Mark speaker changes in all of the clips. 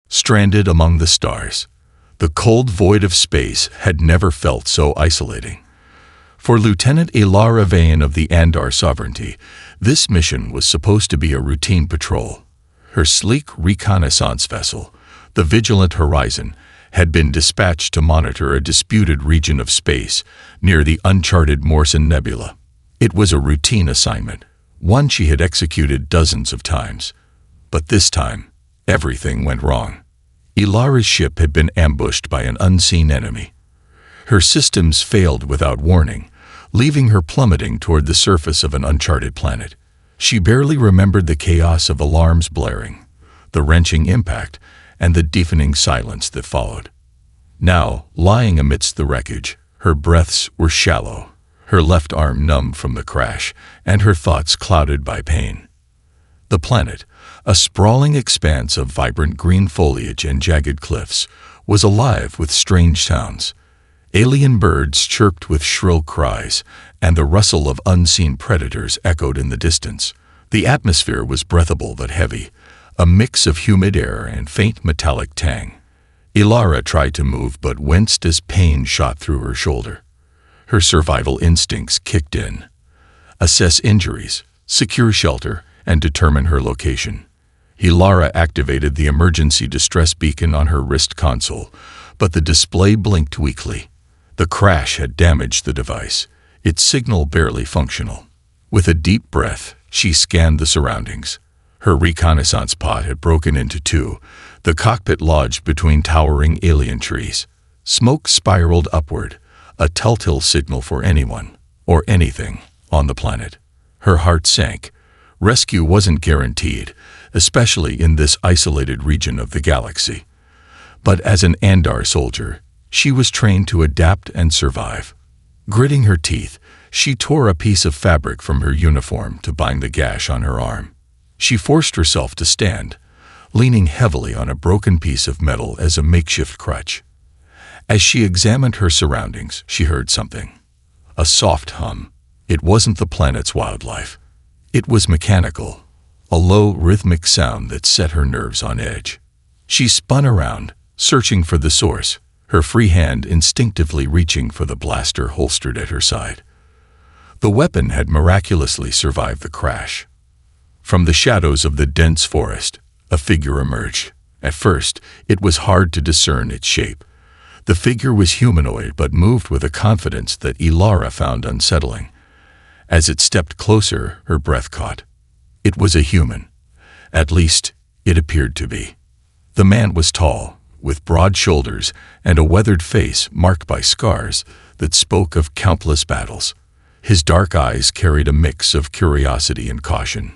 Speaker 1: stranded among the stars. The cold void of space had never felt so isolating. For Lieutenant Ilara Vayan of the Andar Sovereignty, this mission was supposed to be a routine patrol. Her sleek reconnaissance vessel, the Vigilant Horizon, had been dispatched to monitor a disputed region of space near the uncharted Morrison Nebula. It was a routine assignment, one she had executed dozens of times. But this time, everything went wrong. Ilara's ship had been ambushed by an unseen enemy. Her systems failed without warning, leaving her plummeting toward the surface of an uncharted planet. She barely remembered the chaos of alarms blaring, the wrenching impact, and the deafening silence that followed. Now, lying amidst the wreckage, her breaths were shallow, her left arm numb from the crash, and her thoughts clouded by pain. The planet, a sprawling expanse of vibrant green foliage and jagged cliffs, was alive with strange sounds. Alien birds chirped with shrill cries, and the rustle of unseen predators echoed in the distance. The atmosphere was breathable but heavy, a mix of humid air and faint metallic tang. Ilara tried to move but winced as pain shot through her shoulder. Her survival instincts kicked in. Assess injuries, secure shelter, and determine her location. Ilara activated the emergency distress beacon on her wrist console, but the display blinked weakly. The crash had damaged the device, its signal barely functional. With a deep breath, she scanned the surroundings. Her reconnaissance pod had broken into two, the cockpit lodged between towering alien trees. Smoke spiraled upward, a telltale signal for anyone, or anything, on the planet. Her heart sank. Rescue wasn't guaranteed, especially in this isolated region of the galaxy. But as an Andar soldier, she was trained to adapt and survive. Gritting her teeth, she tore a piece of fabric from her uniform to bind the gash on her arm. She forced herself to stand, leaning heavily on a broken piece of metal as a makeshift crutch. As she examined her surroundings, she heard something. A soft hum. It wasn't the planet's wildlife. It was mechanical, a low, rhythmic sound that set her nerves on edge. She spun around, searching for the source, her free hand instinctively reaching for the blaster holstered at her side. The weapon had miraculously survived the crash. From the shadows of the dense forest, a figure emerged. At first, it was hard to discern its shape. The figure was humanoid but moved with a confidence that Ilara found unsettling. As it stepped closer, her breath caught. It was a human. At least, it appeared to be. The man was tall, with broad shoulders and a weathered face marked by scars that spoke of countless battles. His dark eyes carried a mix of curiosity and caution.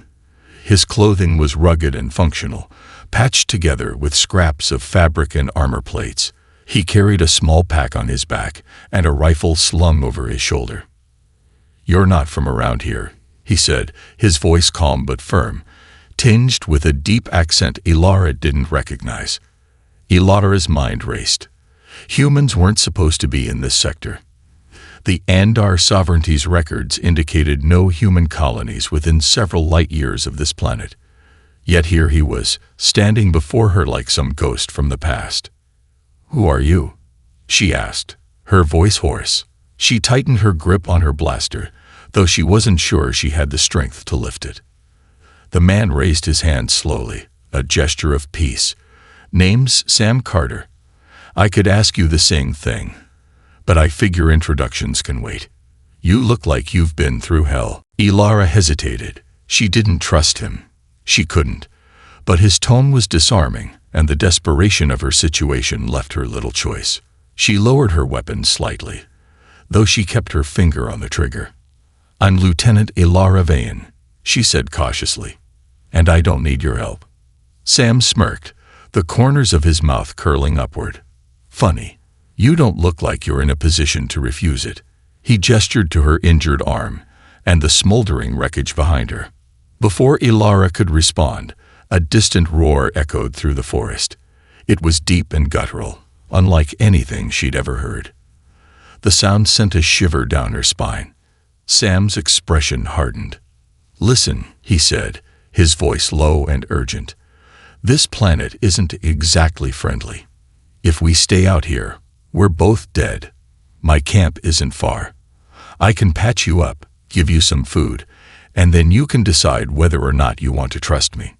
Speaker 1: His clothing was rugged and functional, patched together with scraps of fabric and armor plates. He carried a small pack on his back and a rifle slung over his shoulder. "You're not from around here," he said, his voice calm but firm, tinged with a deep accent Ilara didn't recognize. Ilara's mind raced. Humans weren't supposed to be in this sector. The Andar Sovereignty's records indicated no human colonies within several light years of this planet. Yet here he was, standing before her like some ghost from the past. "Who are you?" she asked, her voice hoarse. She tightened her grip on her blaster, though she wasn't sure she had the strength to lift it. The man raised his hand slowly, a gesture of peace. "Name's Sam Carter. I could ask you the same thing, but I figure introductions can wait. You look like you've been through hell." Ilara hesitated. She didn't trust him. She couldn't. But his tone was disarming, and the desperation of her situation left her little choice. She lowered her weapon slightly, though she kept her finger on the trigger. "I'm Lieutenant Ilara Vayan," she said cautiously, "and I don't need your help." Sam smirked, the corners of his mouth curling upward. "Funny. You don't look like you're in a position to refuse it." He gestured to her injured arm and the smoldering wreckage behind her. Before Ilara could respond, a distant roar echoed through the forest. It was deep and guttural, unlike anything she'd ever heard. The sound sent a shiver down her spine. Sam's expression hardened. "Listen," he said, his voice low and urgent. This planet isn't exactly friendly. If we stay out here, we're both dead. My camp isn't far. I can patch you up, give you some food, and then you can decide whether or not you want to trust me."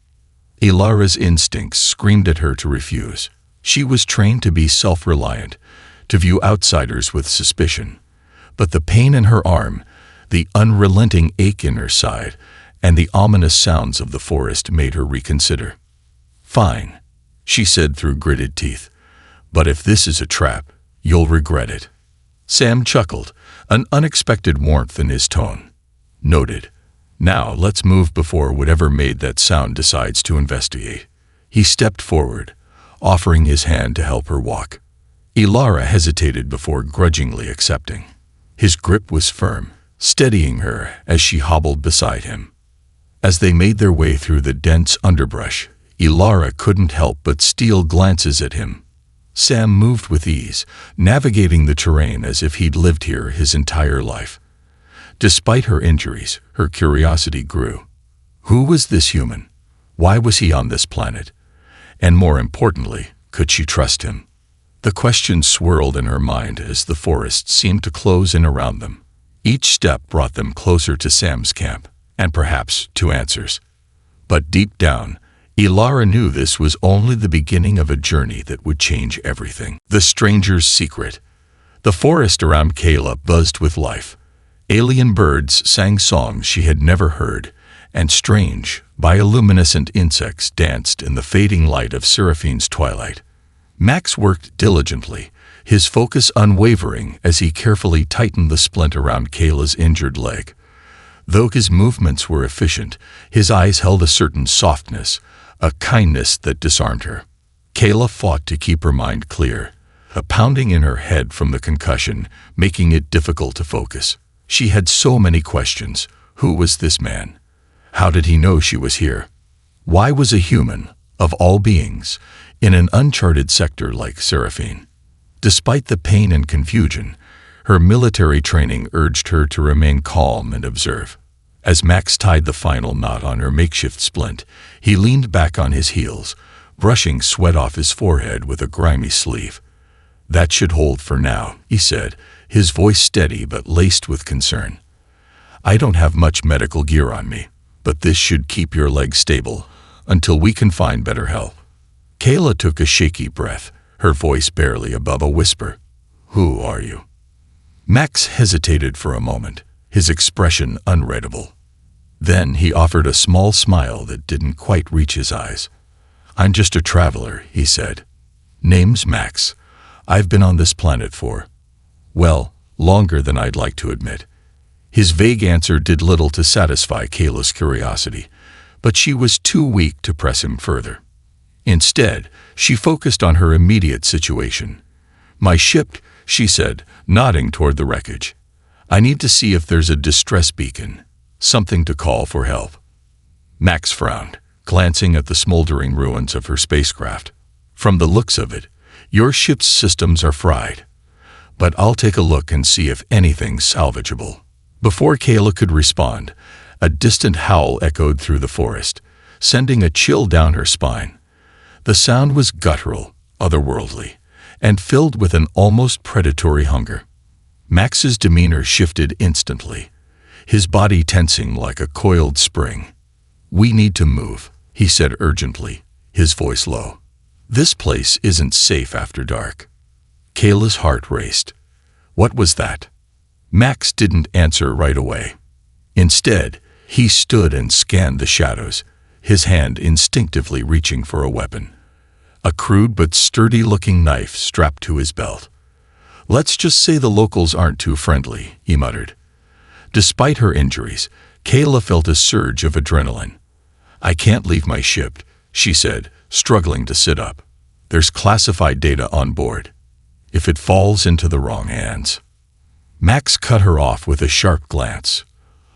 Speaker 1: Ilara's instincts screamed at her to refuse. She was trained to be self-reliant, to view outsiders with suspicion. But the pain in her arm, the unrelenting ache in her side, and the ominous sounds of the forest made her reconsider. "Fine," she said through gritted teeth. "But if this is a trap, you'll regret it." Sam chuckled, an unexpected warmth in his tone. "Noted. Now let's move before whatever made that sound decides to investigate." He stepped forward, offering his hand to help her walk. Ilara hesitated before grudgingly accepting. His grip was firm, steadying her as she hobbled beside him. As they made their way through the dense underbrush, Ilara couldn't help but steal glances at him. Sam moved with ease, navigating the terrain as if he'd lived here his entire life. Despite her injuries, her curiosity grew. Who was this human? Why was he on this planet? And more importantly, could she trust him? The questions swirled in her mind as the forest seemed to close in around them. Each step brought them closer to Sam's camp, and perhaps to answers. But deep down, Ilara knew this was only the beginning of a journey that would change everything. The stranger's secret. The forest around Kayla buzzed with life. Alien birds sang songs she had never heard, and strange, bioluminescent insects danced in the fading light of Seraphine's twilight. Max worked diligently, his focus unwavering as he carefully tightened the splint around Kayla's injured leg. Though his movements were efficient, his eyes held a certain softness, a kindness that disarmed her. Kayla fought to keep her mind clear, a pounding in her head from the concussion, making it difficult to focus. She had so many questions. Who was this man? How did he know she was here? Why was a human, of all beings, in an uncharted sector like Seraphine? Despite the pain and confusion, her military training urged her to remain calm and observe. As Max tied the final knot on her makeshift splint, he leaned back on his heels, brushing sweat off his forehead with a grimy sleeve. "That should hold for now," he said, his voice steady but laced with concern. "I don't have much medical gear on me, but this should keep your leg stable until we can find better help." Kayla took a shaky breath, her voice barely above a whisper. "Who are you?" Max hesitated for a moment, his expression unreadable. Then he offered a small smile that didn't quite reach his eyes. "I'm just a traveler," he said. "Name's Max. I've been on this planet for, well, longer than I'd like to admit." His vague answer did little to satisfy Kayla's curiosity, but she was too weak to press him further. Instead, she focused on her immediate situation. "My ship," she said, nodding toward the wreckage. "I need to see if there's a distress beacon, something to call for help." Max frowned, glancing at the smoldering ruins of her spacecraft. "From the looks of it, your ship's systems are fried. But I'll take a look and see if anything's salvageable." Before Kayla could respond, a distant howl echoed through the forest, sending a chill down her spine. The sound was guttural, otherworldly, and filled with an almost predatory hunger. Max's demeanor shifted instantly, his body tensing like a coiled spring. "We need to move," he said urgently, his voice low. "This place isn't safe after dark." Kayla's heart raced. What was that? Max didn't answer right away. Instead, he stood and scanned the shadows, his hand instinctively reaching for a weapon. A crude but sturdy-looking knife strapped to his belt. "Let's just say the locals aren't too friendly," he muttered. Despite her injuries, Kayla felt a surge of adrenaline. "I can't leave my ship," she said, struggling to sit up. "There's classified data on board. If it falls into the wrong hands." Max cut her off with a sharp glance.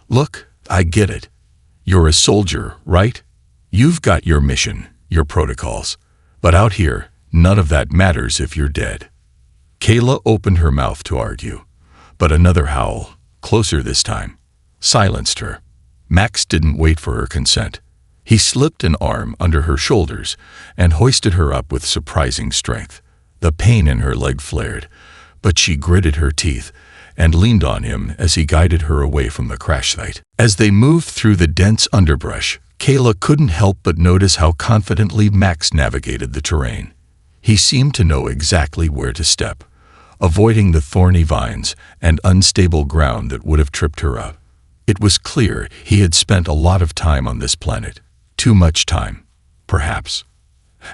Speaker 1: "Look, I get it. You're a soldier, right? You've got your mission, your protocols. But out here, none of that matters if you're dead." Kayla opened her mouth to argue, but another howl, closer this time, silenced her. Max didn't wait for her consent. He slipped an arm under her shoulders and hoisted her up with surprising strength. The pain in her leg flared, but she gritted her teeth and leaned on him as he guided her away from the crash site. As they moved through the dense underbrush, Kayla couldn't help but notice how confidently Max navigated the terrain. He seemed to know exactly where to step, avoiding the thorny vines and unstable ground that would have tripped her up. It was clear he had spent a lot of time on this planet. Too much time, perhaps.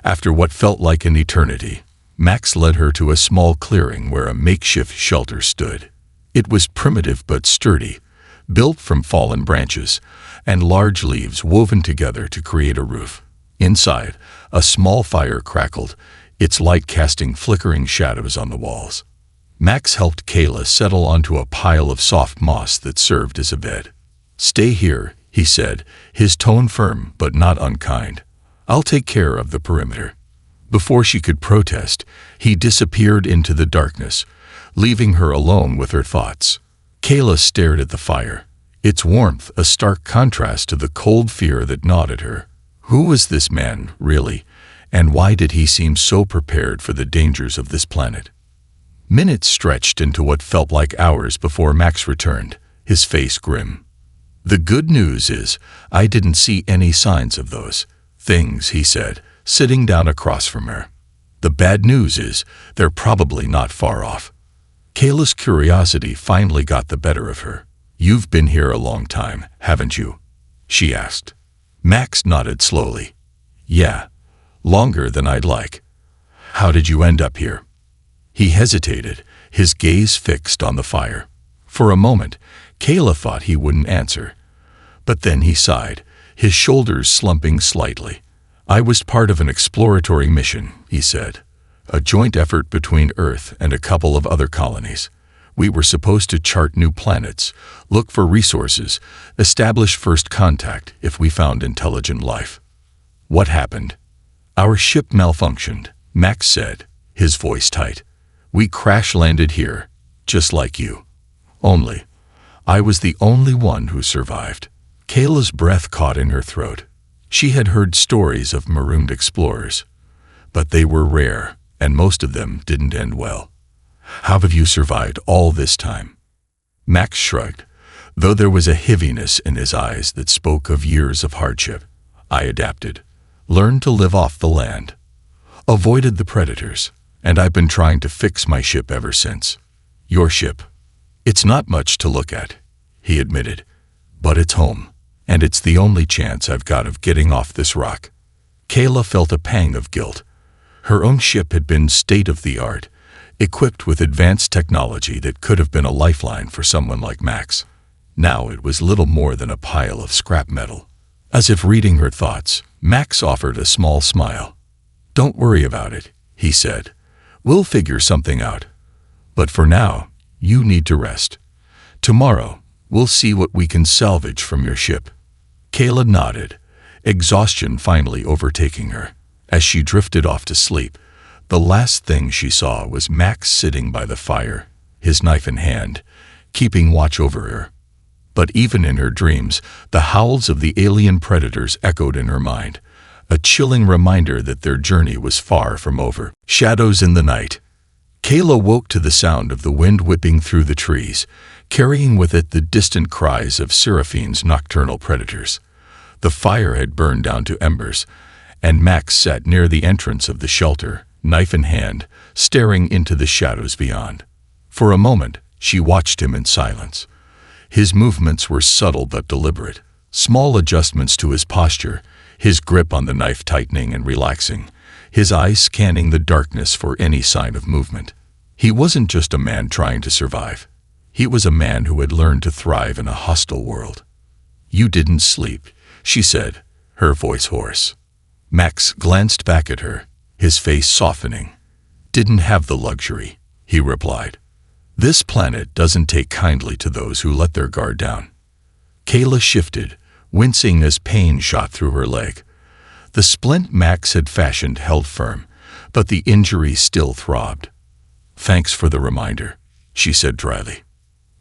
Speaker 1: After what felt like an eternity, Max led her to a small clearing where a makeshift shelter stood. It was primitive but sturdy, built from fallen branches and large leaves woven together to create a roof. Inside, a small fire crackled, its light casting flickering shadows on the walls. Max helped Kayla settle onto a pile of soft moss that served as a bed. "Stay here," he said, his tone firm but not unkind. "I'll take care of the perimeter." Before she could protest, he disappeared into the darkness, leaving her alone with her thoughts. Kayla stared at the fire, its warmth a stark contrast to the cold fear that gnawed at her. Who was this man, really, and why did he seem so prepared for the dangers of this planet? Minutes stretched into what felt like hours before Max returned, his face grim. "The good news is, I didn't see any signs of those things," he said, sitting down across from her. "The bad news is, they're probably not far off." Kayla's curiosity finally got the better of her. "You've been here a long time, haven't you?" she asked. Max nodded slowly. "Yeah, longer than I'd like." "How did you end up here?" He hesitated, his gaze fixed on the fire. For a moment, Kayla thought he wouldn't answer. But then he sighed, his shoulders slumping slightly. "I was part of an exploratory mission," he said. "A joint effort between Earth and a couple of other colonies. We were supposed to chart new planets, look for resources, establish first contact if we found intelligent life." "What happened?" "Our ship malfunctioned," Max said, his voice tight. "We crash-landed here, just like you. Only, I was the only one who survived." Kayla's breath caught in her throat. She had heard stories of marooned explorers, but they were rare, and most of them didn't end well. "How have you survived all this time?" Max shrugged, though there was a heaviness in his eyes that spoke of years of hardship. "I adapted, learned to live off the land, avoided the predators, and I've been trying to fix my ship ever since." "Your ship? It's not much to look at," he admitted, "but it's home, and it's the only chance I've got of getting off this rock." Kayla felt a pang of guilt. Her own ship had been state-of-the-art, equipped with advanced technology that could have been a lifeline for someone like Max. Now it was little more than a pile of scrap metal. As if reading her thoughts, Max offered a small smile. "Don't worry about it," he said. "We'll figure something out. But for now, you need to rest. Tomorrow, we'll see what we can salvage from your ship." Kayla nodded, exhaustion finally overtaking her. As she drifted off to sleep, the last thing she saw was Max sitting by the fire, his knife in hand, keeping watch over her. But even in her dreams, the howls of the alien predators echoed in her mind, a chilling reminder that their journey was far from over. Shadows in the night. Kayla woke to the sound of the wind whipping through the trees, carrying with it the distant cries of Seraphine's nocturnal predators. The fire had burned down to embers, and Max sat near the entrance of the shelter, knife in hand, staring into the shadows beyond. For a moment, she watched him in silence. His movements were subtle but deliberate, small adjustments to his posture, his grip on the knife tightening and relaxing, his eyes scanning the darkness for any sign of movement. He wasn't just a man trying to survive. He was a man who had learned to thrive in a hostile world. "You didn't sleep," she said, her voice hoarse. Max glanced back at her, his face softening. "Didn't have the luxury," he replied. "This planet doesn't take kindly to those who let their guard down." Kayla shifted, wincing as pain shot through her leg. The splint Max had fashioned held firm, but the injury still throbbed. "Thanks for the reminder," she said dryly.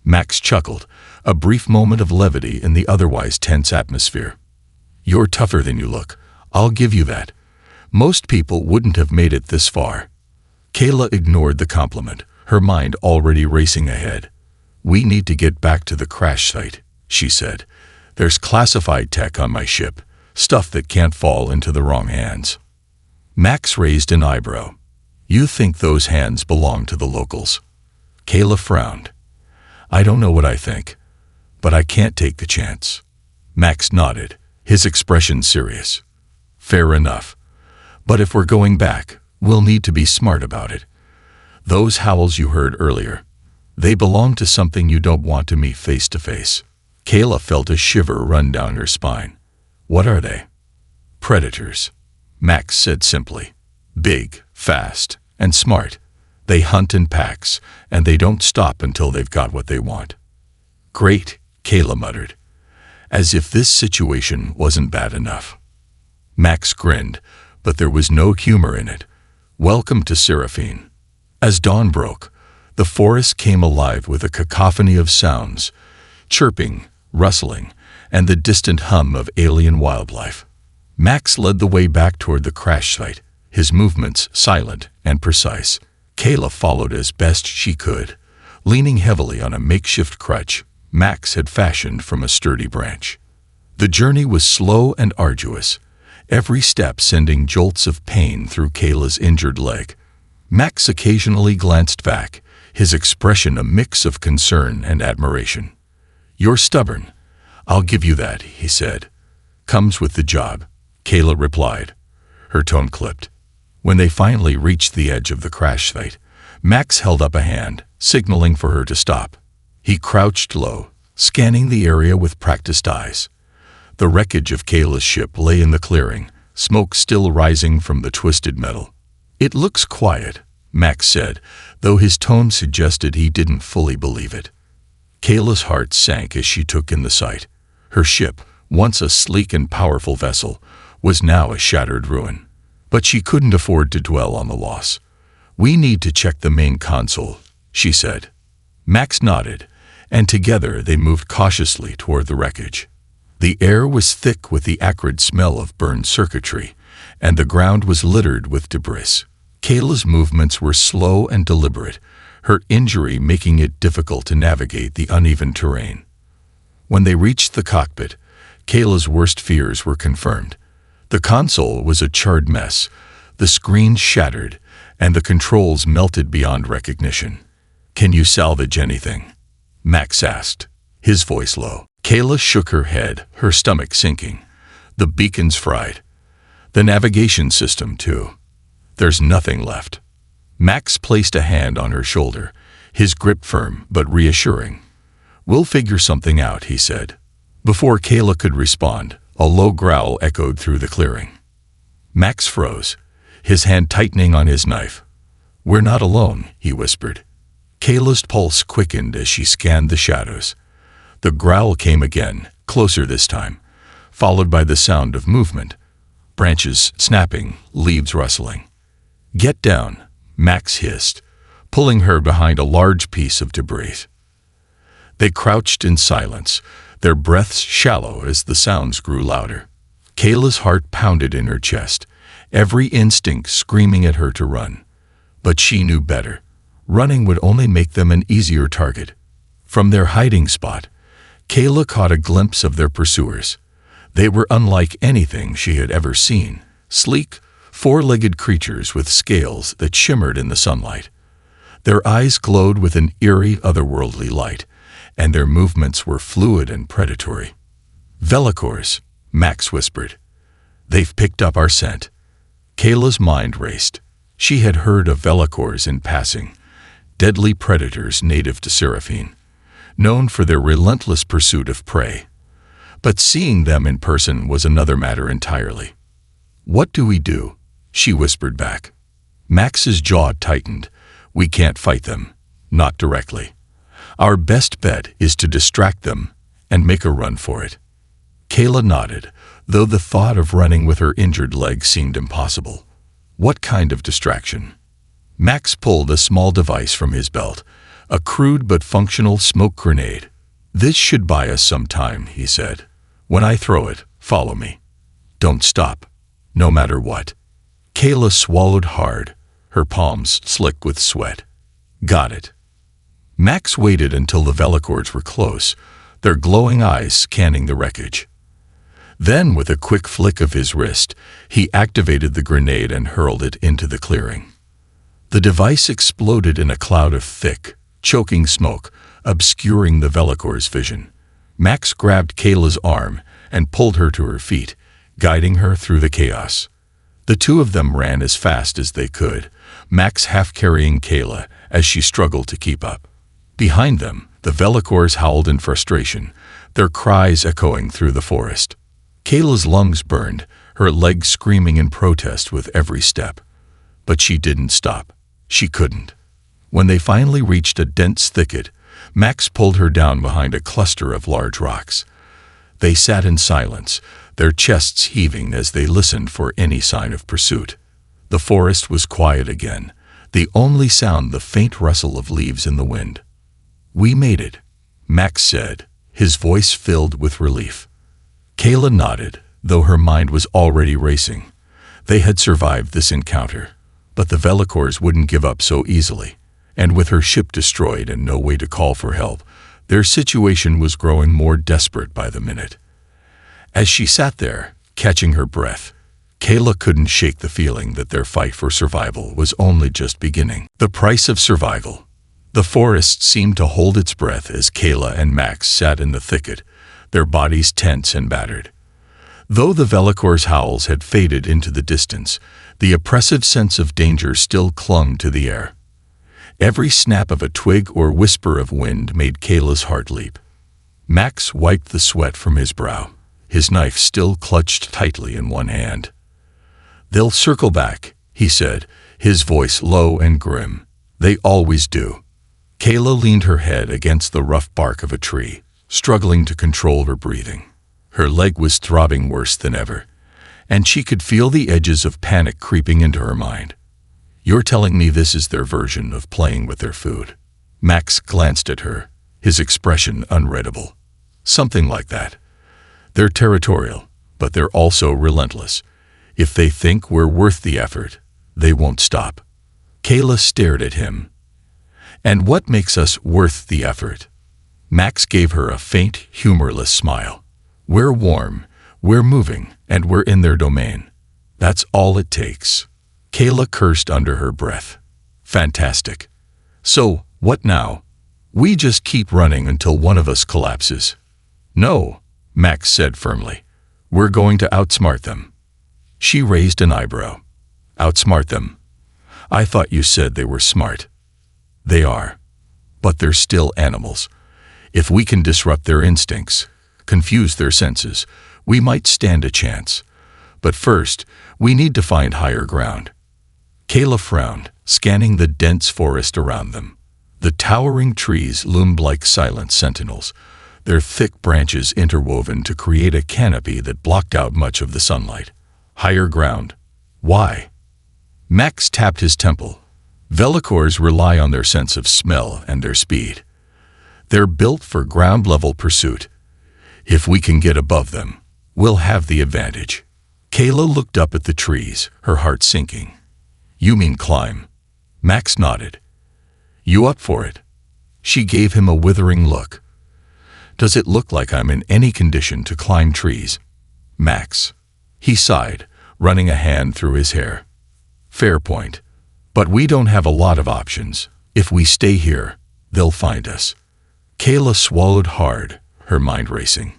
Speaker 1: Max chuckled, a brief moment of levity in the otherwise tense atmosphere. You're tougher than you look. I'll give you that. Most people wouldn't have made it this far. Kayla ignored the compliment, her mind already racing ahead. We need to get back to the crash site, she said. There's classified tech on my ship, stuff that can't fall into the wrong hands. Max raised an eyebrow. You think those hands belong to the locals? Kayla frowned. I don't know what I think, but I can't take the chance. Max nodded, his expression serious. Fair enough. But if we're going back, we'll need to be smart about it. Those howls you heard earlier, they belong to something you don't want to meet face to face. Kayla felt a shiver run down her spine. What are they? Predators, Max said simply. Big, fast, and smart. They hunt in packs, and they don't stop until they've got what they want. Great, Kayla muttered, as if this situation wasn't bad enough. Max grinned, but there was no humor in it. Welcome to Seraphine. As dawn broke, the forest came alive with a cacophony of sounds, chirping, rustling, and the distant hum of alien wildlife. Max led the way back toward the crash site, his movements silent and precise. Kayla followed as best she could, leaning heavily on a makeshift crutch Max had fashioned from a sturdy branch. The journey was slow and arduous, every step sending jolts of pain through Kayla's injured leg. Max occasionally glanced back, his expression a mix of concern and admiration. You're stubborn. I'll give you that, he said. Comes with the job, Kayla replied. Her tone clipped. When they finally reached the edge of the crash site, Max held up a hand, signaling for her to stop. He crouched low, scanning the area with practiced eyes. The wreckage of Kayla's ship lay in the clearing, smoke still rising from the twisted metal. It looks quiet, Max said, though his tone suggested he didn't fully believe it. Kayla's heart sank as she took in the sight. Her ship, once a sleek and powerful vessel, was now a shattered ruin. But she couldn't afford to dwell on the loss. We need to check the main console, she said. Max nodded, and together they moved cautiously toward the wreckage. The air was thick with the acrid smell of burned circuitry, and the ground was littered with debris. Kayla's movements were slow and deliberate, her injury making it difficult to navigate the uneven terrain. When they reached the cockpit, Kayla's worst fears were confirmed. The console was a charred mess, the screen shattered, and the controls melted beyond recognition. Can you salvage anything? Max asked, his voice low. Kayla shook her head, her stomach sinking. The beacon's fried. The navigation system, too. There's nothing left. Max placed a hand on her shoulder, his grip firm but reassuring. We'll figure something out, he said. Before Kayla could respond, a low growl echoed through the clearing. Max froze, his hand tightening on his knife. We're not alone, he whispered. Kayla's pulse quickened as she scanned the shadows. The growl came again, closer this time, followed by the sound of movement. Branches snapping, leaves rustling. Get down, Max hissed, pulling her behind a large piece of debris. They crouched in silence, their breaths shallow as the sounds grew louder. Kayla's heart pounded in her chest, every instinct screaming at her to run. But she knew better. Running would only make them an easier target. From their hiding spot, Kayla caught a glimpse of their pursuers. They were unlike anything she had ever seen, sleek, four-legged creatures with scales that shimmered in the sunlight. Their eyes glowed with an eerie, otherworldly light, and their movements were fluid and predatory. Velicors, Max whispered. They've picked up our scent. Kayla's mind raced. She had heard of velicors in passing, deadly predators native to Seraphine, known for their relentless pursuit of prey. But seeing them in person was another matter entirely. What do we do? She whispered back. Max's jaw tightened. We can't fight them. Not directly. Our best bet is to distract them and make a run for it. Kayla nodded, though the thought of running with her injured leg seemed impossible. What kind of distraction? Max pulled a small device from his belt, a crude but functional smoke grenade. This should buy us some time, he said. When I throw it, follow me. Don't stop, no matter what. Kayla swallowed hard, her palms slick with sweat. Got it. Max waited until the Velicords were close, their glowing eyes scanning the wreckage. Then, with a quick flick of his wrist, he activated the grenade and hurled it into the clearing. The device exploded in a cloud of thick, choking smoke, obscuring the Velicord's vision. Max grabbed Kayla's arm and pulled her to her feet, guiding her through the chaos. The two of them ran as fast as they could, Max half carrying Kayla as she struggled to keep up. Behind them, the Velicords howled in frustration, their cries echoing through the forest. Kayla's lungs burned, her legs screaming in protest with every step. But she didn't stop. She couldn't. When they finally reached a dense thicket, Max pulled her down behind a cluster of large rocks. They sat in silence, their chests heaving as they listened for any sign of pursuit. The forest was quiet again, the only sound the faint rustle of leaves in the wind. "We made it," Max said, his voice filled with relief. Kayla nodded, though her mind was already racing. They had survived this encounter, but the Velicords wouldn't give up so easily, and with her ship destroyed and no way to call for help, their situation was growing more desperate by the minute. As she sat there, catching her breath, Kayla couldn't shake the feeling that their fight for survival was only just beginning. The price of survival. The forest seemed to hold its breath as Kayla and Max sat in the thicket, their bodies tense and battered. Though the Velicord's howls had faded into the distance, the oppressive sense of danger still clung to the air. Every snap of a twig or whisper of wind made Kayla's heart leap. Max wiped the sweat from his brow, his knife still clutched tightly in one hand. "They'll circle back," he said, his voice low and grim. "They always do." Kayla leaned her head against the rough bark of a tree, struggling to control her breathing. Her leg was throbbing worse than ever, and she could feel the edges of panic creeping into her mind. "You're telling me this is their version of playing with their food?" Max glanced at her, his expression unreadable. "Something like that. They're territorial, but they're also relentless. If they think we're worth the effort, they won't stop." Kayla stared at him. "And what makes us worth the effort?" Max gave her a faint, humorless smile. "We're warm, we're moving, and we're in their domain. That's all it takes." Kayla cursed under her breath. "Fantastic. So, what now? We just keep running until one of us collapses." "No," Max said firmly. "We're going to outsmart them." She raised an eyebrow. "Outsmart them? I thought you said they were smart." "They are. But they're still animals. If we can disrupt their instincts, confuse their senses, we might stand a chance. But first, we need to find higher ground." Kayla frowned, scanning the dense forest around them. The towering trees loomed like silent sentinels, their thick branches interwoven to create a canopy that blocked out much of the sunlight. Higher ground. Why? Max tapped his temple. Velicords rely on their sense of smell and their speed. They're built for ground-level pursuit. If we can get above them, we'll have the advantage. Kayla looked up at the trees, her heart sinking. "You mean climb?" Max nodded. "You up for it?" She gave him a withering look. "Does it look like I'm in any condition to climb trees?" "Max." He sighed, running a hand through his hair. "Fair point. But we don't have a lot of options. If we stay here, they'll find us." Kayla swallowed hard, her mind racing.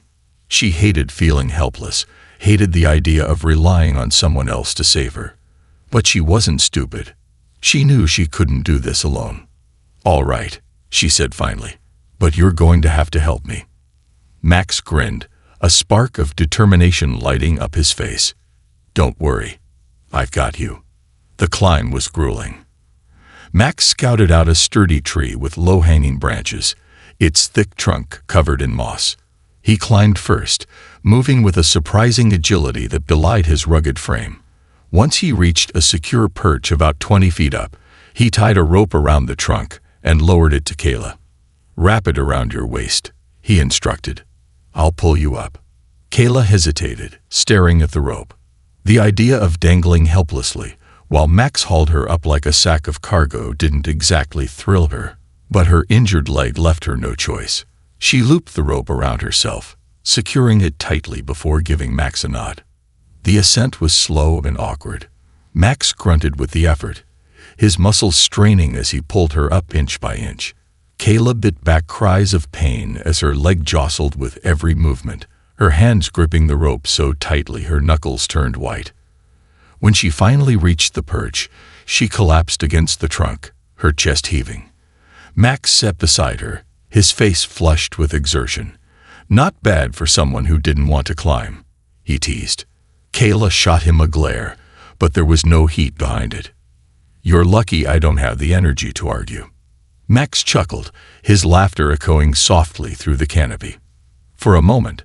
Speaker 1: She hated feeling helpless, hated the idea of relying on someone else to save her. But she wasn't stupid. She knew she couldn't do this alone. "All right," she said finally, "but you're going to have to help me." Max grinned, a spark of determination lighting up his face. "Don't worry. I've got you." The climb was grueling. Max scouted out a sturdy tree with low-hanging branches, its thick trunk covered in moss. He climbed first, moving with a surprising agility that belied his rugged frame. Once he reached a secure perch about 20 feet up, he tied a rope around the trunk and lowered it to Kayla. "Wrap it around your waist," he instructed. "I'll pull you up." Kayla hesitated, staring at the rope. The idea of dangling helplessly, while Max hauled her up like a sack of cargo, didn't exactly thrill her. But her injured leg left her no choice. She looped the rope around herself, securing it tightly before giving Max a nod. The ascent was slow and awkward. Max grunted with the effort, his muscles straining as he pulled her up inch by inch. Kayla bit back cries of pain as her leg jostled with every movement, her hands gripping the rope so tightly her knuckles turned white. When she finally reached the perch, she collapsed against the trunk, her chest heaving. Max sat beside her, his face flushed with exertion. "Not bad for someone who didn't want to climb," he teased. Kayla shot him a glare, but there was no heat behind it. "You're lucky I don't have the energy to argue." Max chuckled, his laughter echoing softly through the canopy. For a moment,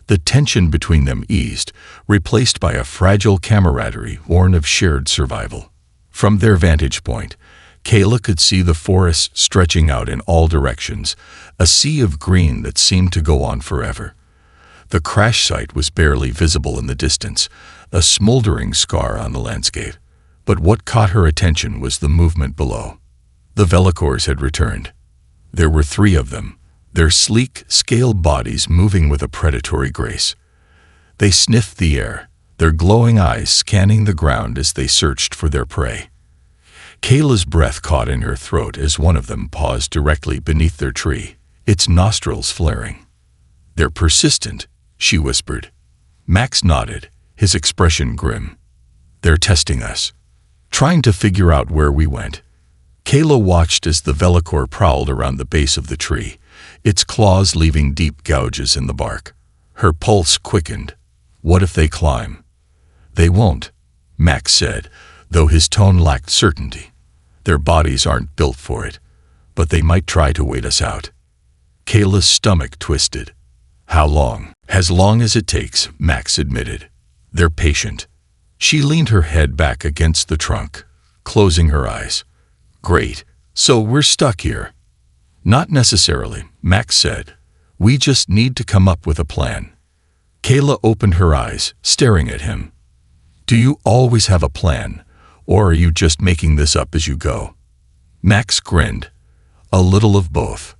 Speaker 1: the tension between them eased, replaced by a fragile camaraderie born of shared survival. From their vantage point, Kayla could see the forest stretching out in all directions, a sea of green that seemed to go on forever. The crash site was barely visible in the distance, a smoldering scar on the landscape. But what caught her attention was the movement below. The Velicors had returned. There were 3 of them, their sleek, scaled bodies moving with a predatory grace. They sniffed the air, their glowing eyes scanning the ground as they searched for their prey. Kayla's breath caught in her throat as one of them paused directly beneath their tree, its nostrils flaring. "They're persistent," she whispered. Max nodded, his expression grim. "They're testing us, trying to figure out where we went." Kayla watched as the Velicor prowled around the base of the tree, its claws leaving deep gouges in the bark. Her pulse quickened. "What if they climb?" "They won't," Max said, though his tone lacked certainty. "Their bodies aren't built for it, but they might try to wait us out." Kayla's stomach twisted. "How long?" "As long as it takes," Max admitted. "They're patient." She leaned her head back against the trunk, closing her eyes. "Great. So we're stuck here." "Not necessarily," Max said. "We just need to come up with a plan." Kayla opened her eyes, staring at him. "Do you always have a plan, or are you just making this up as you go?" Max grinned. "A little of both."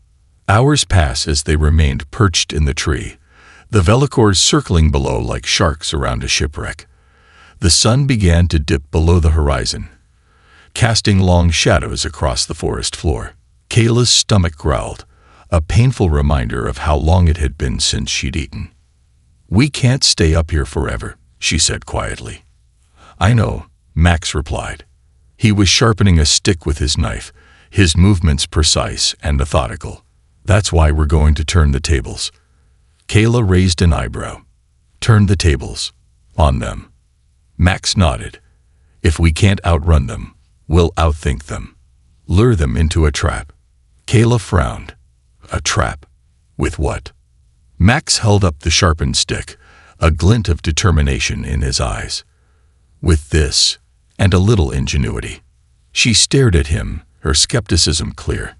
Speaker 1: Hours passed as they remained perched in the tree, the Velicors circling below like sharks around a shipwreck. The sun began to dip below the horizon, casting long shadows across the forest floor. Kayla's stomach growled, a painful reminder of how long it had been since she'd eaten. "We can't stay up here forever," she said quietly. "I know," Max replied. He was sharpening a stick with his knife, his movements precise and methodical. "That's why we're going to turn the tables." Kayla raised an eyebrow. "Turn the tables? On them?" Max nodded. "If we can't outrun them, we'll outthink them. Lure them into a trap." Kayla frowned. "A trap? With what?" Max held up the sharpened stick, a glint of determination in his eyes. "With this, and a little ingenuity." She stared at him, her skepticism clear.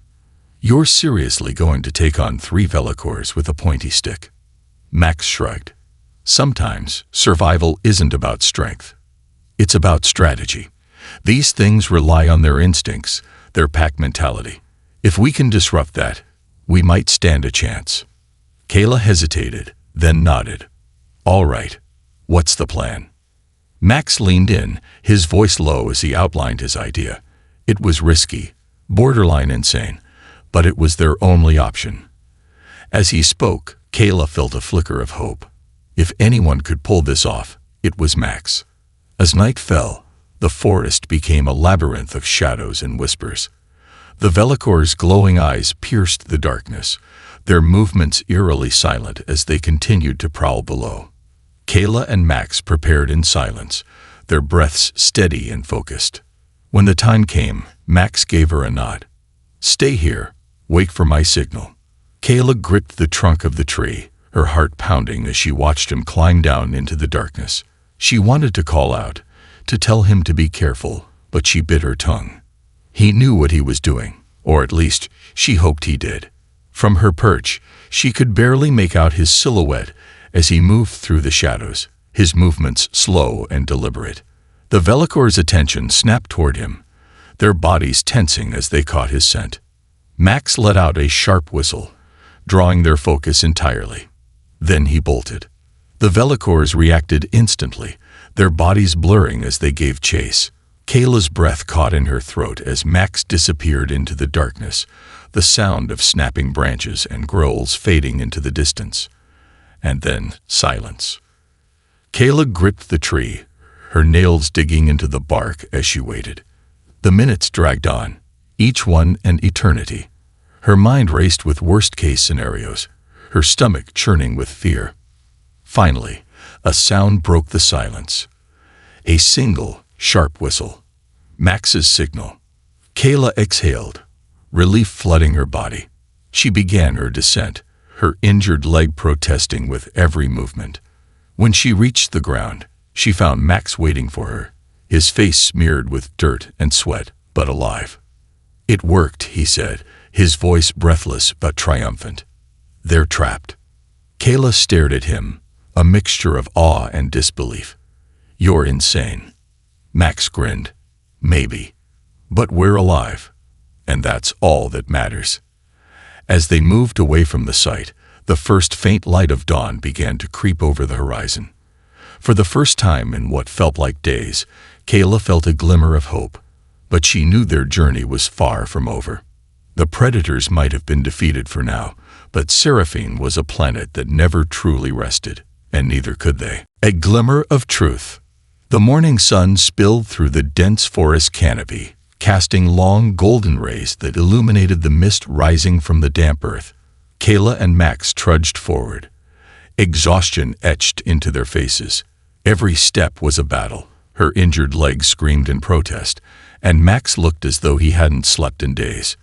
Speaker 1: "You're seriously going to take on 3 Velicors with a pointy stick?" Max shrugged. "Sometimes survival isn't about strength. It's about strategy. These things rely on their instincts, their pack mentality. If we can disrupt that, we might stand a chance." Kayla hesitated, then nodded. "All right. What's the plan?" Max leaned in, his voice low as he outlined his idea. It was risky, borderline insane, but it was their only option. As he spoke, Kayla felt a flicker of hope. If anyone could pull this off, it was Max. As night fell, the forest became a labyrinth of shadows and whispers. The Velicors' glowing eyes pierced the darkness, their movements eerily silent as they continued to prowl below. Kayla and Max prepared in silence, their breaths steady and focused. When the time came, Max gave her a nod. "Stay here. Wait for my signal." Kayla gripped the trunk of the tree, her heart pounding as she watched him climb down into the darkness. She wanted to call out, to tell him to be careful, but she bit her tongue. He knew what he was doing, or at least she hoped he did. From her perch, she could barely make out his silhouette as he moved through the shadows, his movements slow and deliberate. The Velocor's attention snapped toward him, their bodies tensing as they caught his scent. Max let out a sharp whistle, drawing their focus entirely. Then he bolted. The Velicors reacted instantly, their bodies blurring as they gave chase. Kayla's breath caught in her throat as Max disappeared into the darkness, the sound of snapping branches and growls fading into the distance. And then silence. Kayla gripped the tree, her nails digging into the bark as she waited. The minutes dragged on, each one an eternity. Her mind raced with worst-case scenarios, her stomach churning with fear. Finally, a sound broke the silence. A single, sharp whistle. Max's signal. Kayla exhaled, relief flooding her body. She began her descent, her injured leg protesting with every movement. When she reached the ground, she found Max waiting for her, his face smeared with dirt and sweat, but alive. "It worked," he said, his voice breathless but triumphant. "They're trapped." Kayla stared at him, a mixture of awe and disbelief. "You're insane." Max grinned. "Maybe. But we're alive. And that's all that matters." As they moved away from the site, the first faint light of dawn began to creep over the horizon. For the first time in what felt like days, Kayla felt a glimmer of hope, but she knew their journey was far from over. The predators might have been defeated for now, but Seraphine was a planet that never truly rested, and neither could they. A glimmer of truth. The morning sun spilled through the dense forest canopy, casting long golden rays that illuminated the mist rising from the damp earth. Kayla and Max trudged forward, exhaustion etched into their faces. Every step was a battle. Her injured legs screamed in protest, and Max looked as though he hadn't slept in days.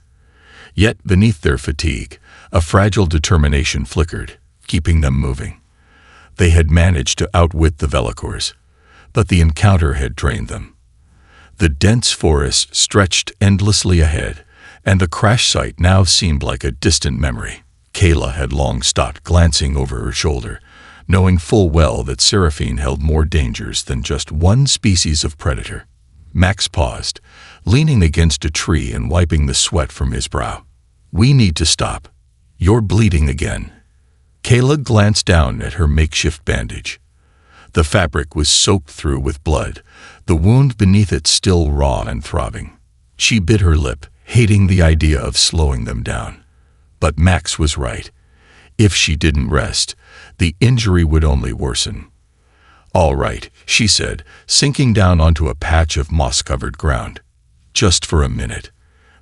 Speaker 1: Yet beneath their fatigue, a fragile determination flickered, keeping them moving. They had managed to outwit the Velicors, but the encounter had drained them. The dense forest stretched endlessly ahead, and the crash site now seemed like a distant memory. Kayla had long stopped glancing over her shoulder, knowing full well that Seraphine held more dangers than just one species of predator. Max paused, leaning against a tree and wiping the sweat from his brow. "We need to stop. You're bleeding again." Kayla glanced down at her makeshift bandage. The fabric was soaked through with blood, the wound beneath it still raw and throbbing. She bit her lip, hating the idea of slowing them down. But Max was right. If she didn't rest, the injury would only worsen. "All right," she said, sinking down onto a patch of moss-covered ground. "Just for a minute."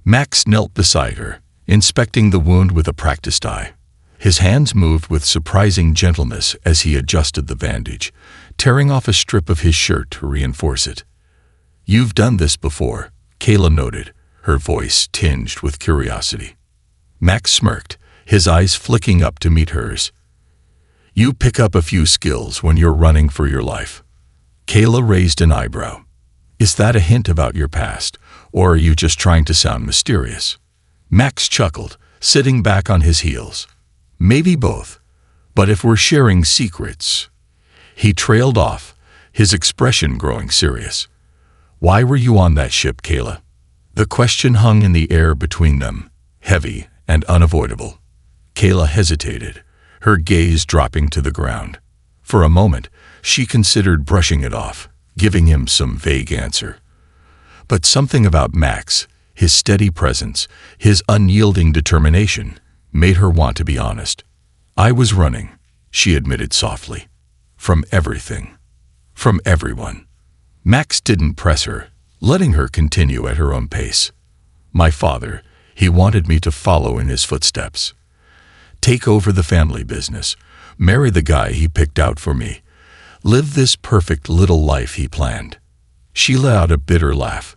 Speaker 1: Max knelt beside her, inspecting the wound with a practiced eye. His hands moved with surprising gentleness as he adjusted the bandage, tearing off a strip of his shirt to reinforce it. "You've done this before," Kayla noted, her voice tinged with curiosity. Max smirked, his eyes flicking up to meet hers. "You pick up a few skills when you're running for your life." Kayla raised an eyebrow. "Is that a hint about your past, or are you just trying to sound mysterious?" Max chuckled, sitting back on his heels. "Maybe both, but if we're sharing secrets..." He trailed off, his expression growing serious. "Why were you on that ship, Kayla?" The question hung in the air between them, heavy and unavoidable. Kayla hesitated, her gaze dropping to the ground. For a moment, she considered brushing it off, giving him some vague answer. But something about Max, his steady presence, his unyielding determination, made her want to be honest. "I was running," she admitted softly. "From everything. From everyone." Max didn't press her, letting her continue at her own pace. "My father, he wanted me to follow in his footsteps. Take over the family business, marry the guy he picked out for me, live this perfect little life he planned." She let out a bitter laugh.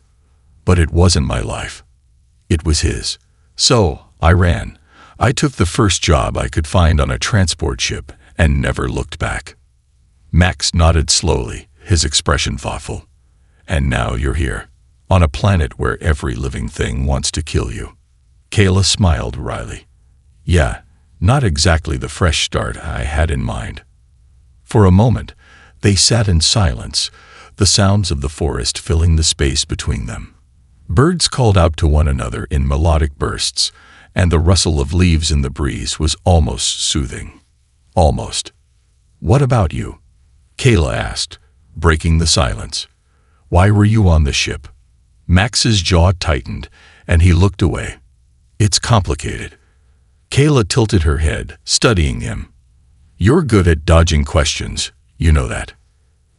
Speaker 1: "But it wasn't my life. It was his. So, I ran. I took the first job I could find on a transport ship and never looked back." Max nodded slowly, his expression thoughtful. "And now you're here, on a planet where every living thing wants to kill you." Kayla smiled wryly. "Yeah, not exactly the fresh start I had in mind." For a moment, they sat in silence, the sounds of the forest filling the space between them. Birds called out to one another in melodic bursts, and the rustle of leaves in the breeze was almost soothing. Almost. "What about you?" Kayla asked, breaking the silence. "Why were you on the ship?" Max's jaw tightened, and he looked away. "It's complicated." Kayla tilted her head, studying him. "You're good at dodging questions, you know that."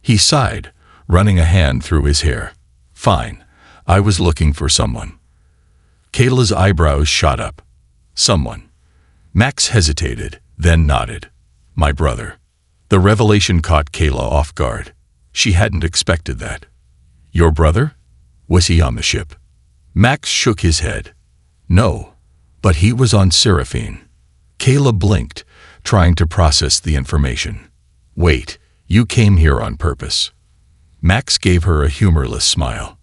Speaker 1: He sighed, running a hand through his hair. "Fine. I was looking for someone." Kayla's eyebrows shot up. "Someone?" Max hesitated, then nodded. "My brother." The revelation caught Kayla off guard. She hadn't expected that. "Your brother? Was he on the ship?" Max shook his head. "No, but he was on Seraphine." Kayla blinked, trying to process the information. "Wait, you came here on purpose?" Max gave her a humorless smile.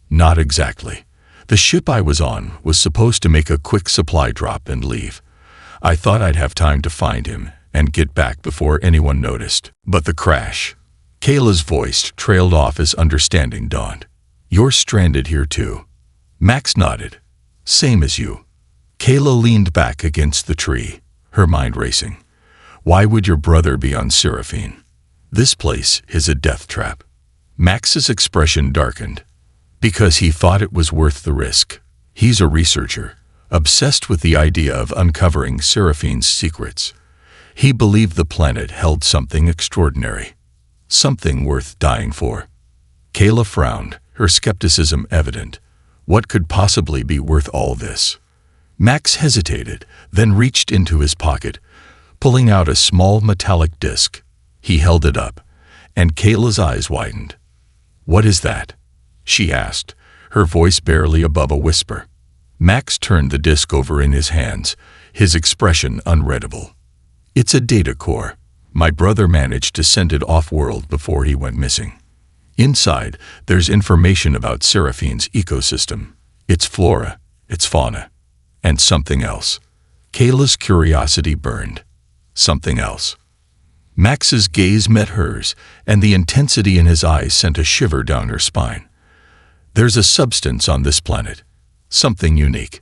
Speaker 1: "Not exactly. The ship I was on was supposed to make a quick supply drop and leave. I thought I'd have time to find him and get back before anyone noticed. But the crash." Kayla's voice trailed off as understanding dawned. "You're stranded here too." Max nodded. "Same as you." Kayla leaned back against the tree, her mind racing. "Why would your brother be on Seraphine? This place is a death trap." Max's expression darkened. "Because he thought it was worth the risk. He's a researcher, obsessed with the idea of uncovering Seraphine's secrets. He believed the planet held something extraordinary, something worth dying for." Kayla frowned, her skepticism evident. What could possibly be worth all this? Max hesitated, then reached into his pocket, pulling out a small metallic disc. He held it up, and Kayla's eyes widened. "What is that?" she asked, her voice barely above a whisper. Max turned the disc over in his hands, his expression unreadable. "It's a data core. My brother managed to send it off-world before he went missing. Inside, there's information about Seraphine's ecosystem, its flora, its fauna, and something else." Kayla's curiosity burned. Something else. Max's gaze met hers, and the intensity in his eyes sent a shiver down her spine. "There's a substance on this planet. Something unique.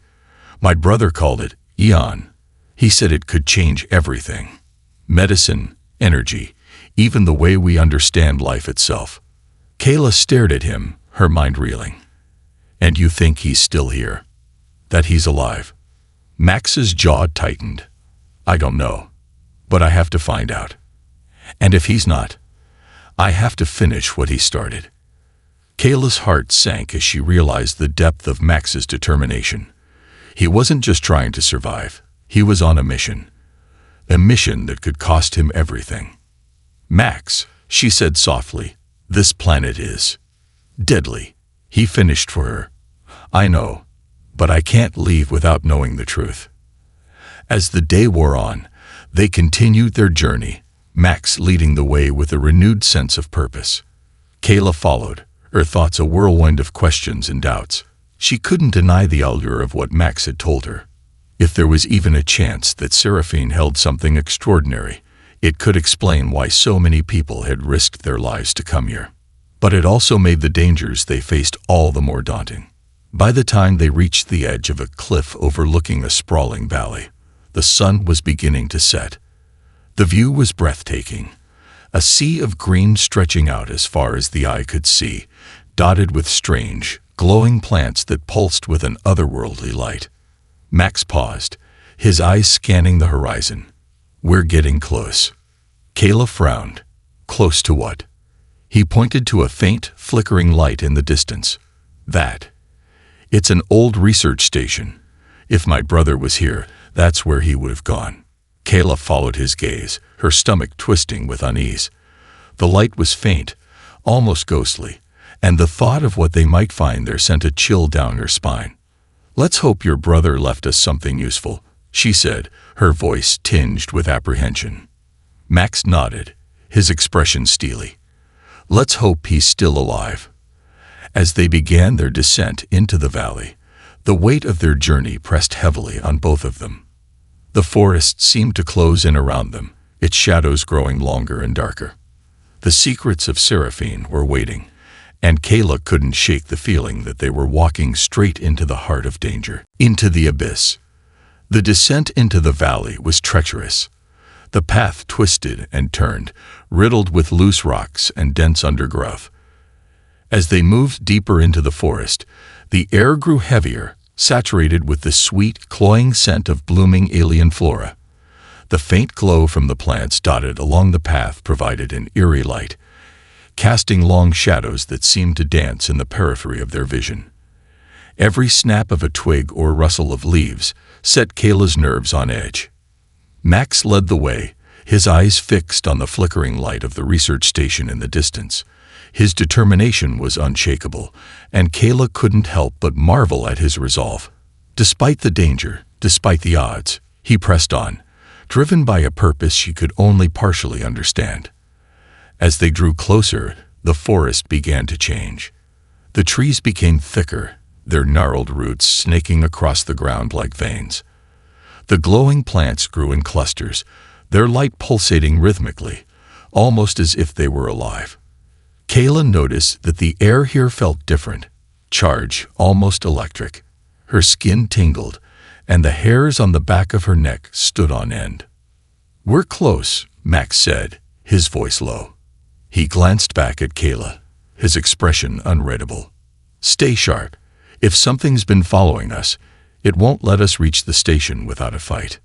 Speaker 1: My brother called it Eon. He said it could change everything. Medicine, energy, even the way we understand life itself." Kayla stared at him, her mind reeling. "And you think he's still here? That he's alive?" Max's jaw tightened. "I don't know, but I have to find out. And if he's not, I have to finish what he started." Kayla's heart sank as she realized the depth of Max's determination. He wasn't just trying to survive. He was on a mission that could cost him everything. "Max," she said softly, "this planet is deadly." He finished for her. "I know, but I can't leave without knowing the truth." As the day wore on, they continued their journey, Max leading the way with a renewed sense of purpose. Kayla followed, her thoughts a whirlwind of questions and doubts. She couldn't deny the allure of what Max had told her. If there was even a chance that Seraphine held something extraordinary, it could explain why so many people had risked their lives to come here. But it also made the dangers they faced all the more daunting. By the time they reached the edge of a cliff overlooking a sprawling valley, the sun was beginning to set. The view was breathtaking, a sea of green stretching out as far as the eye could see, dotted with strange, glowing plants that pulsed with an otherworldly light. Max paused, his eyes scanning the horizon. "We're getting close." Kayla frowned. "Close to what?" He pointed to a faint, flickering light in the distance. "That. It's an old research station. If my brother was here, that's where he would have gone." Kayla followed his gaze, her stomach twisting with unease. The light was faint, almost ghostly, and the thought of what they might find there sent a chill down her spine. "Let's hope your brother left us something useful," she said, her voice tinged with apprehension. Max nodded, his expression steely. "Let's hope he's still alive." As they began their descent into the valley, the weight of their journey pressed heavily on both of them. The forest seemed to close in around them, its shadows growing longer and darker. The secrets of Seraphine were waiting, and Kayla couldn't shake the feeling that they were walking straight into the heart of danger, into the abyss. The descent into the valley was treacherous. The path twisted and turned, riddled with loose rocks and dense undergrowth. As they moved deeper into the forest, the air grew heavier, saturated with the sweet, cloying scent of blooming alien flora. The faint glow from the plants dotted along the path provided an eerie light, casting long shadows that seemed to dance in the periphery of their vision. Every snap of a twig or rustle of leaves set Kayla's nerves on edge. Max led the way, his eyes fixed on the flickering light of the research station in the distance. His determination was unshakable, and Kayla couldn't help but marvel at his resolve. Despite the danger, despite the odds, he pressed on, driven by a purpose she could only partially understand. As they drew closer, the forest began to change. The trees became thicker, their gnarled roots snaking across the ground like veins. The glowing plants grew in clusters, their light pulsating rhythmically, almost as if they were alive. Kayla noticed that the air here felt different, charged, almost electric. Her skin tingled, and the hairs on the back of her neck stood on end. "We're close," Max said, his voice low. He glanced back at Kayla, his expression unreadable. "Stay sharp. If something's been following us, it won't let us reach the station without a fight."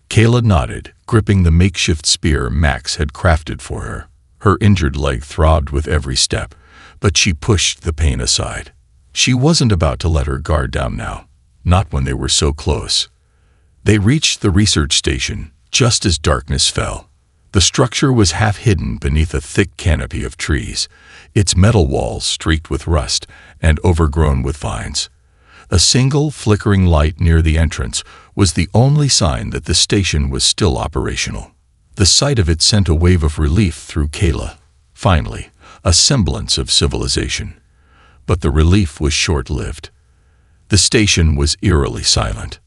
Speaker 1: Kayla nodded, gripping the makeshift spear Max had crafted for her. Her injured leg throbbed with every step, but she pushed the pain aside. She wasn't about to let her guard down now, not when they were so close. They reached the research station just as darkness fell. The structure was half hidden beneath a thick canopy of trees, its metal walls streaked with rust and overgrown with vines. A single flickering light near the entrance was the only sign that the station was still operational. The sight of it sent a wave of relief through Kayla. Finally, a semblance of civilization. But the relief was short-lived. The station was eerily silent.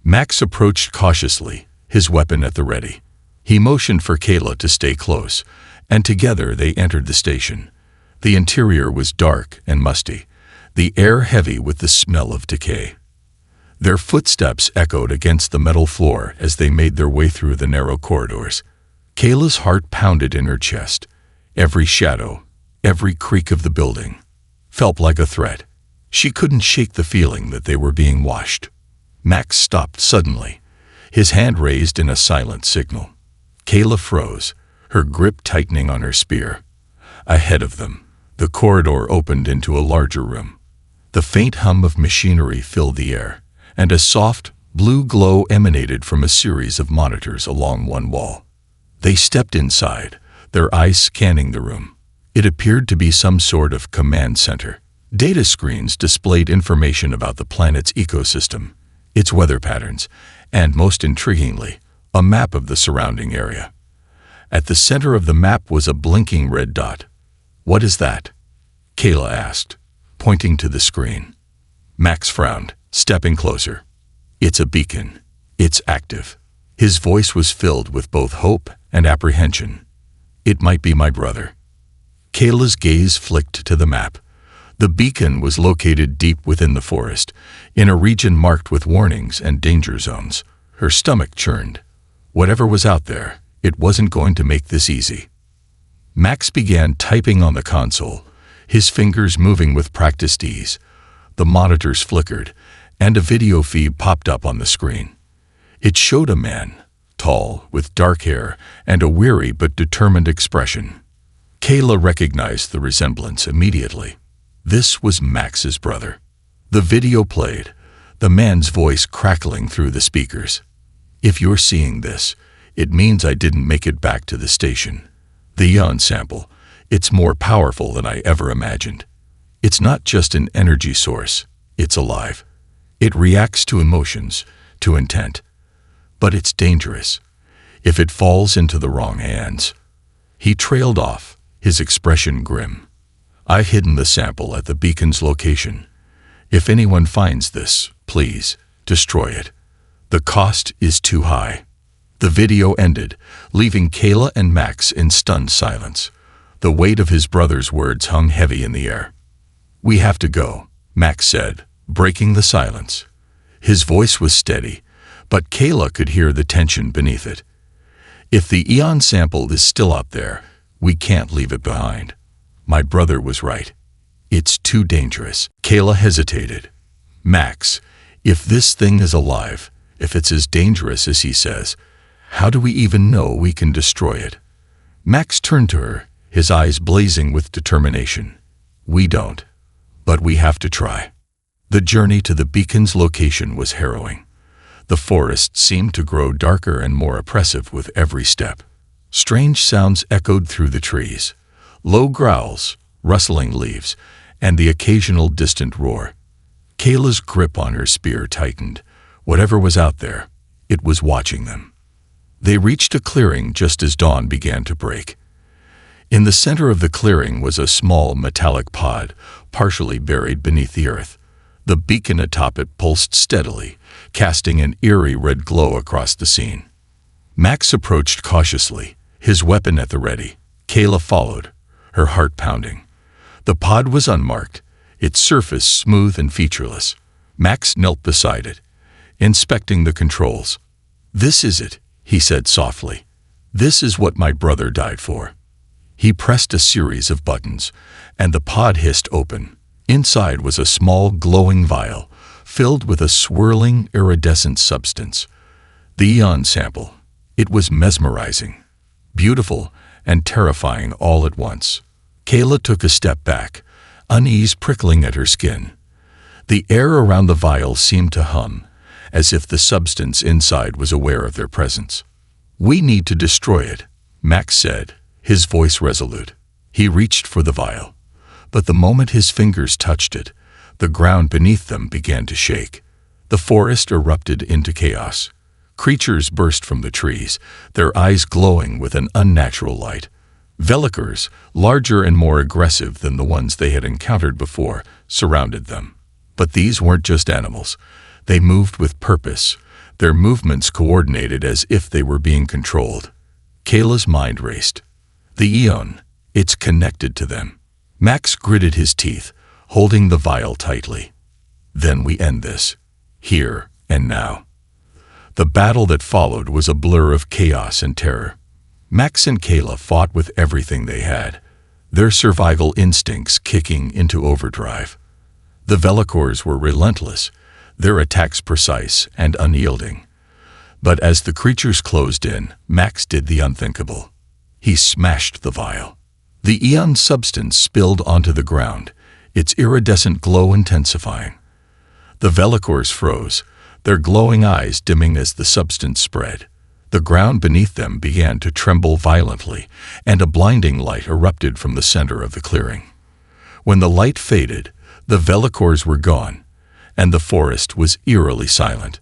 Speaker 1: Max approached cautiously, his weapon at the ready. He motioned for Kayla to stay close, and together they entered the station. The interior was dark and musty, the air heavy with the smell of decay. Their footsteps echoed against the metal floor as they made their way through the narrow corridors. Kayla's heart pounded in her chest. Every shadow, every creak of the building, felt like a threat. She couldn't shake the feeling that they were being watched. Max stopped suddenly, his hand raised in a silent signal. Kayla froze, her grip tightening on her spear. Ahead of them, the corridor opened into a larger room. The faint hum of machinery filled the air, and a soft, blue glow emanated from a series of monitors along one wall. They stepped inside, their eyes scanning the room. It appeared to be some sort of command center. Data screens displayed information about the planet's ecosystem, its weather patterns, and, most intriguingly, a map of the surrounding area. At the center of the map was a blinking red dot. "What is that?" Kayla asked, pointing to the screen. Max frowned, stepping closer. "It's a beacon. It's active." His voice was filled with both hope and apprehension. "It might be my brother." Kayla's gaze flicked to the map. The beacon was located deep within the forest, in a region marked with warnings and danger zones. Her stomach churned. Whatever was out there, it wasn't going to make this easy. Max began typing on the console, his fingers moving with practiced ease. The monitors flickered, and a video feed popped up on the screen. It showed a man, tall, with dark hair and a weary but determined expression. Kayla recognized the resemblance immediately. This was Max's brother. The video played, the man's voice crackling through the speakers. "If you're seeing this, it means I didn't make it back to the station. The Yon sample, it's more powerful than I ever imagined. It's not just an energy source, it's alive. It reacts to emotions, to intent. But it's dangerous, if it falls into the wrong hands." He trailed off, his expression grim. "I've hidden the sample at the beacon's location. If anyone finds this, please, destroy it. The cost is too high." The video ended, leaving Kayla and Max in stunned silence. The weight of his brother's words hung heavy in the air. "We have to go," Max said, breaking the silence. His voice was steady, but Kayla could hear the tension beneath it. "If the Eon sample is still up there, we can't leave it behind." My brother was right. "It's too dangerous." Kayla hesitated. "Max, if this thing is alive, if it's as dangerous as he says, how do we even know we can destroy it?" Max turned to her, his eyes blazing with determination. "We don't, but we have to try." The journey to the beacon's location was harrowing. The forest seemed to grow darker and more oppressive with every step. Strange sounds echoed through the trees. Low growls, rustling leaves, and the occasional distant roar. Kayla's grip on her spear tightened. Whatever was out there, it was watching them. They reached a clearing just as dawn began to break. In the center of the clearing was a small metallic pod, partially buried beneath the earth. The beacon atop it pulsed steadily, casting an eerie red glow across the scene. Max approached cautiously, his weapon at the ready. Kayla followed, her heart pounding. The pod was unmarked, its surface smooth and featureless. Max knelt beside it, inspecting the controls. "This is it," he said softly. "This is what my brother died for." He pressed a series of buttons, and the pod hissed open. Inside was a small glowing vial, filled with a swirling, iridescent substance. The Eon sample. It was mesmerizing, beautiful, and terrifying all at once. Kayla took a step back, unease prickling at her skin. The air around the vial seemed to hum, as if the substance inside was aware of their presence. "We need to destroy it," Max said, his voice resolute. He reached for the vial, but the moment his fingers touched it, the ground beneath them began to shake. The forest erupted into chaos. Creatures burst from the trees, their eyes glowing with an unnatural light. Velikors, larger and more aggressive than the ones they had encountered before, surrounded them. But these weren't just animals. They moved with purpose, their movements coordinated as if they were being controlled. Kayla's mind raced. The Eon, it's connected to them. Max gritted his teeth, holding the vial tightly. "Then we end this. Here and now." The battle that followed was a blur of chaos and terror. Max and Kayla fought with everything they had, their survival instincts kicking into overdrive. The Velikors were relentless, their attacks precise and unyielding. But as the creatures closed in, Max did the unthinkable. He smashed the vial. The Eon substance spilled onto the ground, its iridescent glow intensifying. The Velikors froze, their glowing eyes dimming as the substance spread. The ground beneath them began to tremble violently, and a blinding light erupted from the center of the clearing. When the light faded, the Velikors were gone, and the forest was eerily silent.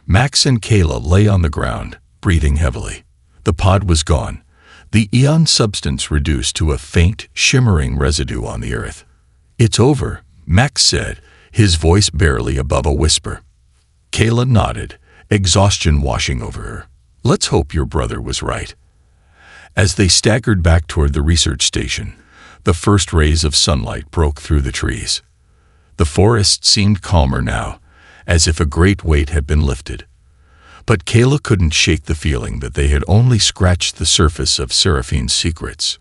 Speaker 1: Max and Kayla lay on the ground, breathing heavily. The pod was gone, the Eon substance reduced to a faint, shimmering residue on the earth. "It's over," Max said, his voice barely above a whisper. Kayla nodded, exhaustion washing over her. "Let's hope your brother was right." As they staggered back toward the research station, the first rays of sunlight broke through the trees. The forest seemed calmer now, as if a great weight had been lifted. But Kayla couldn't shake the feeling that they had only scratched the surface of Seraphine's secrets.